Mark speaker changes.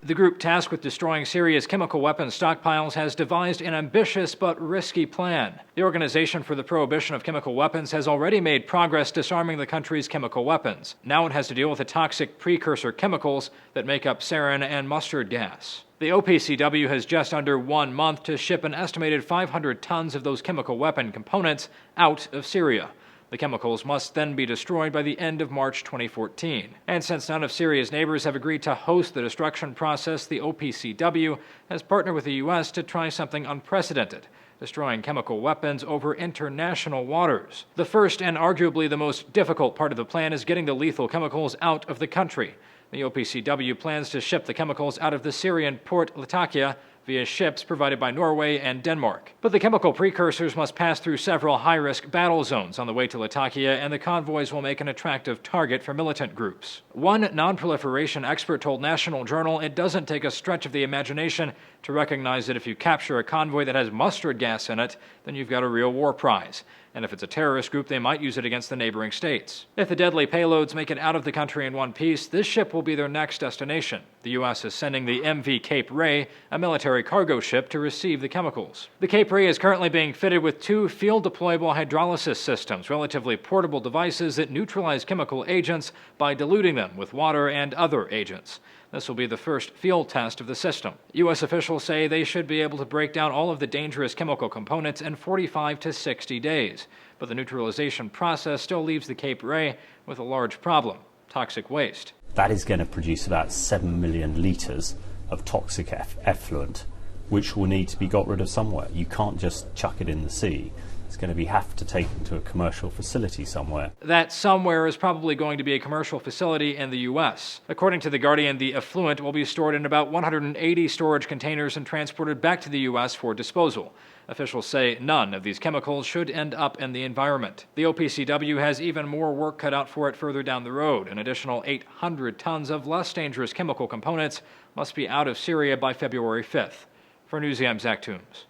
Speaker 1: The group tasked with destroying Syria's chemical weapons stockpiles has devised an ambitious but risky plan. The Organization for the Prohibition of Chemical Weapons has already made progress disarming the country's chemical weapons. Now it has to deal with the toxic precursor chemicals that make up sarin and mustard gas. The OPCW has just under 1 month to ship an estimated 500 tons of those chemical weapon components out of Syria. The chemicals must then be destroyed by the end of March 2014. And since none of Syria's neighbors have agreed to host the destruction process, the OPCW has partnered with the U.S. to try something unprecedented: destroying chemical weapons over international waters. The first and arguably the most difficult part of the plan is getting the lethal chemicals out of the country. The OPCW plans to ship the chemicals out of the Syrian port Latakia via ships provided by Norway and Denmark. But the chemical precursors must pass through several high-risk battle zones on the way to Latakia, and the convoys will make an attractive target for militant groups. One non-proliferation expert told National Journal it doesn't take a stretch of the imagination to recognize that if you capture a convoy that has mustard gas in it, then you've got a real war prize. And if it's a terrorist group, they might use it against the neighboring states. If the deadly payloads make it out of the country in one piece, this ship will be their next destination. The U.S. is sending the MV Cape Ray, a military cargo ship, to receive the chemicals. The Cape Ray is currently being fitted with 2 field-deployable hydrolysis systems, relatively portable devices that neutralize chemical agents by diluting them with water and other agents. This will be the first field test of the system. U.S. officials say they should be able to break down all of the dangerous chemical components in 45 to 60 days. But the neutralization process still leaves the Cape Ray with a large problem: toxic waste.
Speaker 2: That is going to produce about 7 million litres of toxic effluent, which will need to be got rid of somewhere. You can't just chuck it in the sea. It's going to have to take it to a commercial facility somewhere.
Speaker 1: That somewhere is probably going to be a commercial facility in the U.S. According to The Guardian, the effluent will be stored in about 180 storage containers and transported back to the U.S. for disposal. Officials say none of these chemicals should end up in the environment. The OPCW has even more work cut out for it further down the road. An additional 800 tons of less dangerous chemical components must be out of Syria by February 5th. For Newsy, I'm Zach Toombs.